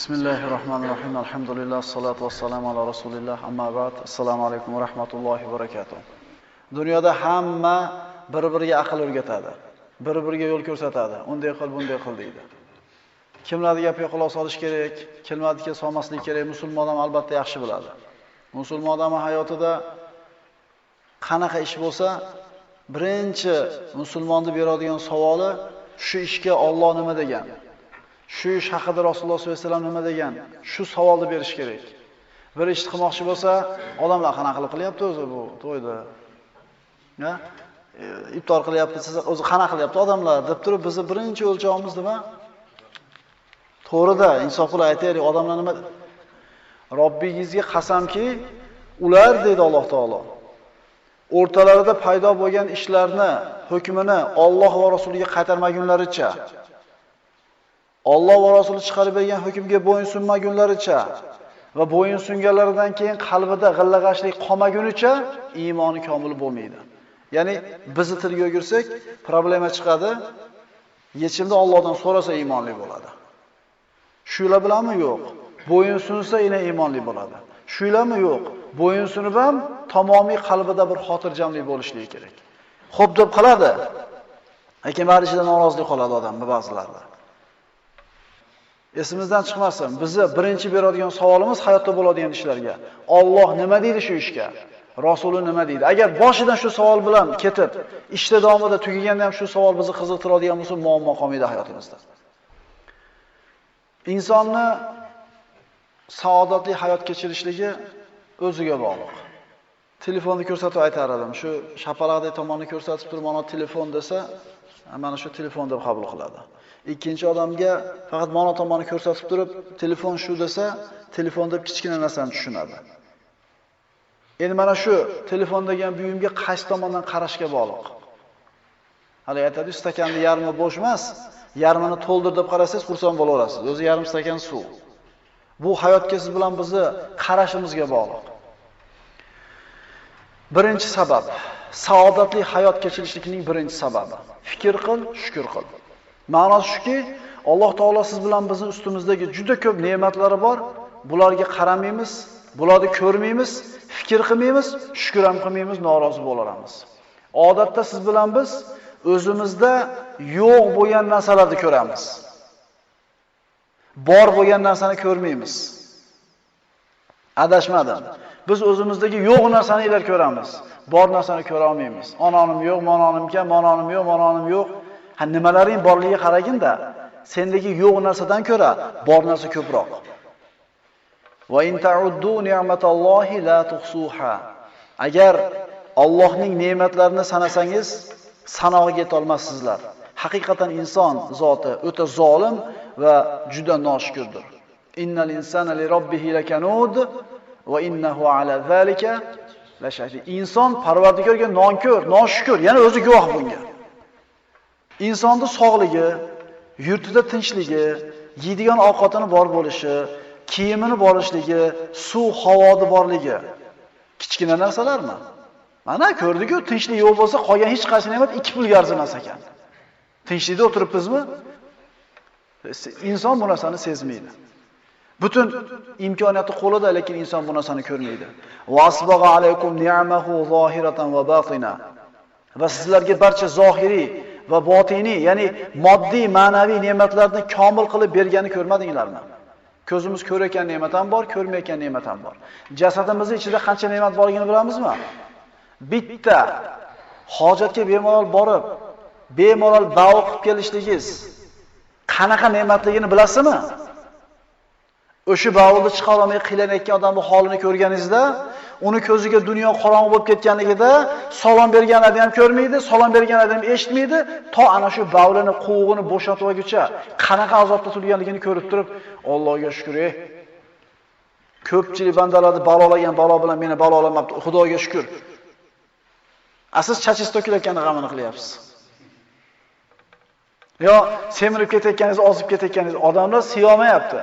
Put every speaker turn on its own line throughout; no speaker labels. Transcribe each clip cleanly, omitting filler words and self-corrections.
Bismillahirrahmanirrahim. Alhamdulillah, salatu vassalamu ala rasulillah. Amma ba'd. Assalomu alaykum va rahmatullohi va barakatuh. Dunyoda hamma bir-biriga aql o'rgatadi. Bir-biriga yo'l ko'rsatadi. Unday qil, bunday qil deydi. Kimlarga gapga quloq solish kerak, kimlarga solmaslik kerak, musulmon odam albatta yaxshi biladi. Musulmon odam hayotida qanaqa ish bo'lsa, birinchi musulmonni beradigan savoli shu ishga Alloh nima degan? Shu ish haqida Rasululloh sollallohu alayhi vasallam nima degan? Shu savolni berish kerak. Bir ish qilmoqchi bo'lsa, odamlar qanaqa qilib qilyapti o'zi bu to'yda? Ha? Iftor qilyapti, siz o'zi qanaqa qilyapti odamlar deb turib, bizni birinchi o'lchovimiz nima? To'g'rida, insof qilib aytaylik, odamlar nima? Robbingizga qasamki, ular deydi Alloh taolo. O'rtalarida paydo bo'lgan ishlarni, hukmini Alloh va Rasuliga qaytarmagunlaricha, Alloh va Rasuli chiqarib bergan hukmga bo'yinsunmagunlaricha va bo'yinsunganlaridan keyin qalbida g'illag'ashlik qolmagunicha iymoni komil bo'lmaydi. Ya'ni bizni tilga o'girsak, problema chiqadi. Yechimni Allohdan so'rasa iymonli bo'ladi. Shular bilanmi yo'q? Bo'yinsunsa yana iymonli bo'ladi. Shularmi yo'q? Bo'yinsunib ham tamomiy qalbida bir xotirjamlik bo'lishligi kerak. Xo'p deb qiladi. Lekin bari ichida norozilik qoladi odamning ba'zilarida. Esimizdan chiqmasin. Bizni birinchi beradigan savolimiz hayotda bo'ladigan ishlarga. Alloh nima deydi shu ishga? Rasuli nima deydi? Agar boshidan shu savol bilan ketib, ishda davomida tugaganda ham shu savol bizni qiziqtiradigan bo'lsa, muammo qolmaydi hayotimizda. Insonni saodatli hayot kechirishligi o'ziga bog'liq. Telefonni ko'rsatib aytar edim. Shu shapalaqdek tomonni ko'rsatib turib, mana telefon desa, mana shu telefon deb qabul qiladi. Ikkinchi odamga faqat mana tomonni ko'rsatib turib, telefon shu desa, telefon deb kichkina narsani tushunadi. Endi mana shu telefon degan buyumga qaysi tomondan qarashga bog'liq. Hali aytadi, stakanni yarmi bo'sh emas, yarmini to'ldir deb qarasangiz, xursand bo'laverasiz. O'zi yarim stakan suv. Bu hayotga siz bilan bizni qarashimizga bog'liq. Birinchi sabab, saodatli hayot kechirishlikning birinchi sababi. Fikr qil, shukr qil. Ma'nosi shuki, Alloh taolo siz bilan bizning ustimizdagi juda ko'p ne'matlari bor. Bularga qaramaymiz, bularni ko'rmaymiz, fikr qilmaymiz, shukr ham qilmaymiz, norozi bo'laramiz. Odatda siz bilan biz o'zimizda yo'q bo'lgan narsalarni ko'ramiz. Bor bo'lgan narsani ko'rmaymiz. Adashmadim. Biz o'zimizdagi yo'q narsani ilar ko'ramiz. Bor narsani ko'ra olmaymiz. Ononim yo'q, mononim kam, mononim yo'q, mononim yo'q. Ha nimalaring borligiga qaraganda, sendagi yo'q narsadan ko'ra bor narsa ko'proq. Va in ta'uddu ni'matallohi la tuhsuha. Agar Allohning ne'matlarini sanasangiz, sanog'iga yeta olmassizlar. Haqiqatan inson zoti o'ta zolim va juda noshukrdir. Innal insana li robbihi lakanud va innahu ala zalika lashahid. Inson Parvardigorga nonkor, noshukur, yana o'zi guvoh bunga. Insonning sog'ligi, yurtida tinchligi, yeydigan ovqatini bor bo'lishi, kiyimini borishligi, suv, havodi borligi kichkina narsalarmi? Mana ko'rdik-ku, tinchlik yo'q bo'lsa, qolgan hech qaysi ne'mat 2 pulga arzimas ekan. Tinchlikda o'tiribmizmi? Inson bu narsani sezmaydi. Butun imkoniyati qo'lida, lekin inson bu narsani ko'rmaydi. Wasbagha alaykum ni'amahu zohiratan va batina. Va sizlarga barcha zohiriy va botiniy, ya'ni moddiy, ma'naviy ne'matlarni komil qilib bergani ko'rmadinglarmi? Ko'zimiz ko'rayotgan ne'mat ham bor, ko'rmayotgan ne'mat ham bor. Jasadimizning ichida qancha ne'mat borligini bilamizmi? Bitta hojatga bemalol borib, bemalol davo qilib kelishligingiz qanaqa ne'matligini bilasizmi? O'sha bavulni chiqara olmay qiynayotgan odamning holini ko'rganingizda, uni ko'ziga dunyo qorong'u bo'lib ketganligida salom berganlarni ham ko'rmaydi, salom berganlarni ham eshitmaydi, to ana shu bavulini quvug'ini bo'shatib olguncha qanaqa azobda turganligini ko'rib turib, Allohga shukr. Ko'pchilik bandalarni balolagan balo bilan meni balolamabdi. Xudoga shukr. Siz chachingiz to'kilayotgan g'amini qilyapsiz. Yo, semirib ketayotganingiz, ozib ketayotganingiz odamlar siyomayapti.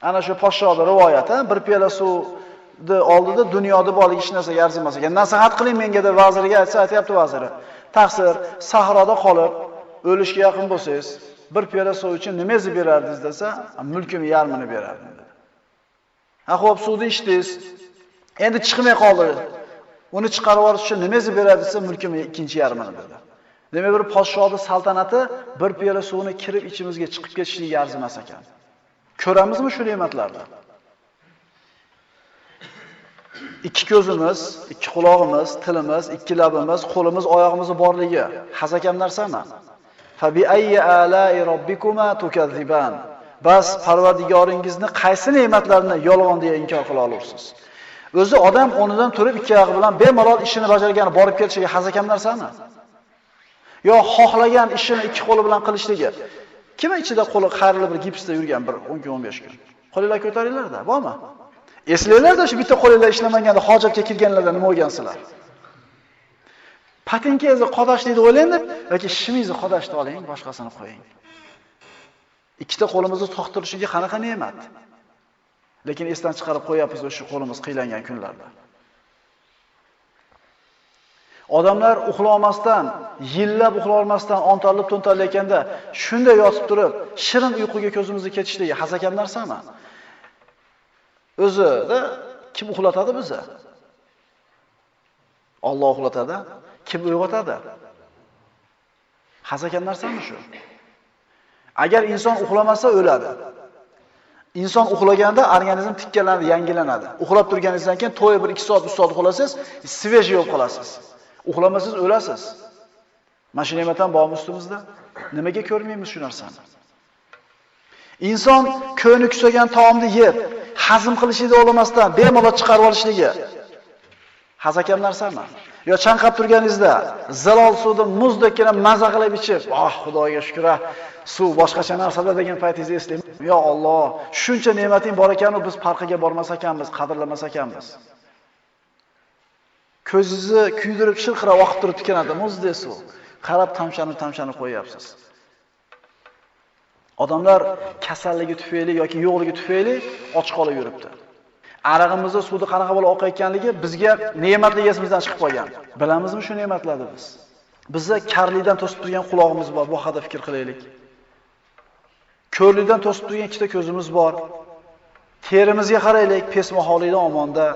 Ana shu podshohning rivoyati, bir piyola suvni oldida dunyoda borlik hech narsaga arzimas ekan. Nasihat qiling menga deb vaziriga aytsa, aytayapti vaziri. Taqsir, sahroda qolib, o'lishga yaqin bo'lsangiz, bir piyola suv uchun nimangizni berardingiz desa, mulkimni yarmini berardim dedi. Ha, xo'p, suvni ichdingiz. Endi chiqmay qoldi. Uni chiqarib yuborish uchun nimangizni berardingiz desa, mulkimni ikkinchi yarmini dedi. Demak, bir podshohning saltanati bir piyola suvni kirib ichimizga chiqib ketishiga arzimas ekan. Ko'ramizmi shu ne'matlarni? Ikki ko'zimiz, ikki quloqimiz, tilimiz, ikki labimiz, qo'limiz, oyog'imiz borligi hazakam narsami? Fa bi ayyi ala'i robbikuma tukazziban. Bas Parvardigoringizni qaysi ne'matlarni yolg'on deya inkor qila olursiz? O'zi odam o'rnidan turib ikki oyog'i bilan bemalol ishini bajargani borib kelishiga hazakam narsami? Yo xohlagan ishini ikki qo'li bilan qilishligi. Kim ichida qo'li qayrilib bir gipsda yurgan bir 10 kun 15 kun. Qo'linglar ko'taringlar-da, bormi? Eslanglarda shu bitta qo'linglar ishlamaganda hojatga kirganlarda nima bo'lgansizlar? Patinkangizni qodashlikni o'ylaydi yoki shimingizni qodashni oling, boshqasini qo'ying. Ikkita qo'limizni to'xtirishiga qanaqa ne'mat. Lekin esdan chiqarib qo'yapmiz o'sha qo'limiz qiylangan kunlarda. Odamlar uxlamasdan, yillab uxlamasdan ontalib to'ntalayotganda shunday yotib turib, shirin uyquga ko'zimizni ketishligi hazakam narsami? O'zida kim uxlatadi bizni? Alloh uxlatadi. Kim uyg'otadi? Hazakam narsami shu? Agar inson uxlamasa o'ladi. Inson uxlaganda organizm tikkalanadi, yangilanadi. Uxlab turganingizdan keyin to'y 1-2 soat, 3 soat uxlasangiz, svejiy bo'lib qolasiz. Uxlamasangiz o'lasiz. Mana shu ne'mat ham bormi ustimizda? Nimaga ko'rmaymiz shu narsani? Inson ko'ni kusagan taomni yeb, hazm qilishida o'lamasdan bemalol chiqarib olishligi hazakam narsami? Yo chanqab turganingizda zalol suvni muzdekkina maza qilib ichib, Xudoga shukr, suv boshqacha narsalar degan paytingizni eslang. Yo Alloh, shuncha ne'mating bor ekan-ku, biz farqiga bormas ekanmiz, qadrlamas ekanmiz. Ko'zingizni kuydirib shirqirab oqib turib tikanadi muzdek suv. Qarab tamshanib qo'yapsiz. Odamlar kasalligi tufayli yoki yo'qligi tufayli och qolib yuribdi. Arag'imizda suvni qanaqa bo'lib oqayotganligi bizga ne'matli esimizdan chiqib qolgan. Bilamizmi shu ne'matlarni biz? Bizda karlikdan to'sib turgan quloqimiz bor, bu haqida fikr qilaylik. Ko'rlikdan to'sib turgan ikkita ko'zimiz bor. Terimizga qaraylik, pesmaholikdan omonda.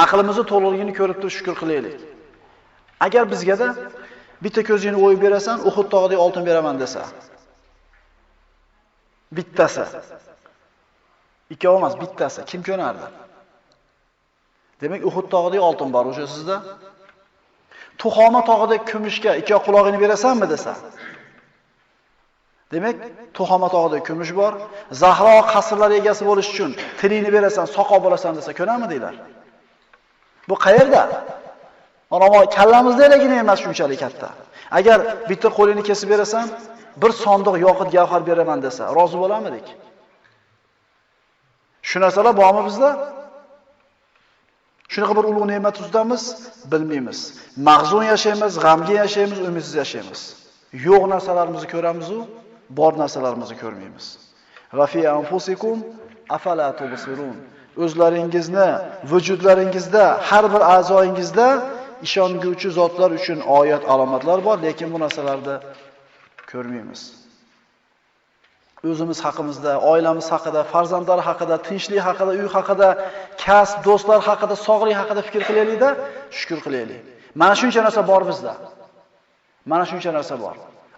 Aqlimizni to'lg'ligini ko'rib turib shukr qilaylik. Agar bizga-da bitta ko'zingni o'yib berasan, Uhud tog'idagi oltin beraman desa. Bittasi. Ikkovi emas, bittasi. Kim ko'nardi? Demak, Uhud tog'idagi oltin bor o'sha sizda. Tuhoma tog'idagi kumushga ikki quloqini berasanmi desa. Demak, Tuhoma tog'idagi kumush bor. Zahro qasrlar egasi bo'lish uchun tilingni berasan, soqol bo'lasan desa, ko'nami deylar? Bu qayerda? Mana kallamizdaligina emas shunchalik katta. Agar bitta qo'lini kesib berasan, bir sondiq yoqut gavhar beraman desa, rozi bo'larmidik? Shu narsalar bormi bizda? Shunaqa bir ulug' ne'mat ustidamiz, bilmaymiz. Mag'zun yashaymiz, g'amgin yashaymiz, umidsiz yashaymiz. Yo'q narsalarimizni ko'ramiz-u, bor narsalarimizni ko'rmaymiz. Va fi anfusikum afala tubsirun. O'zlaringizni, vujudlaringizda, har bir a'zoyingizda ishonguvchi zotlar uchun oyat alomatlar bor, lekin bu narsalarni ko'rmaymiz. O'zimiz haqimizda, oilamiz haqida, farzandlar haqida, tinchlik haqida, uy haqida, kasb, do'stlar haqida, sog'lik haqida fikr qilaylik-da, shukr qilaylik. Mana shuncha narsa bor bizda. Mana shuncha narsa bor.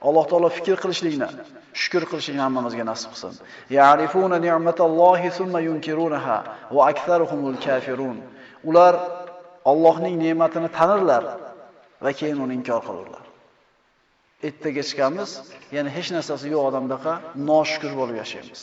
Alloh taolo fikr qilishlikni, shukr qilishlikni hammamizga nasib qilsin. Ya'rifuna ni'matallohi thumma yunkirunaha va aktharuhumul kafirun. Ular Allohning ne'matini tanirlar va keyin uni inkor qilurlar. Ertaga chiqamiz, ya'ni hech narsasi yo'q odamdaqa noshukr bo'lib yashaymiz.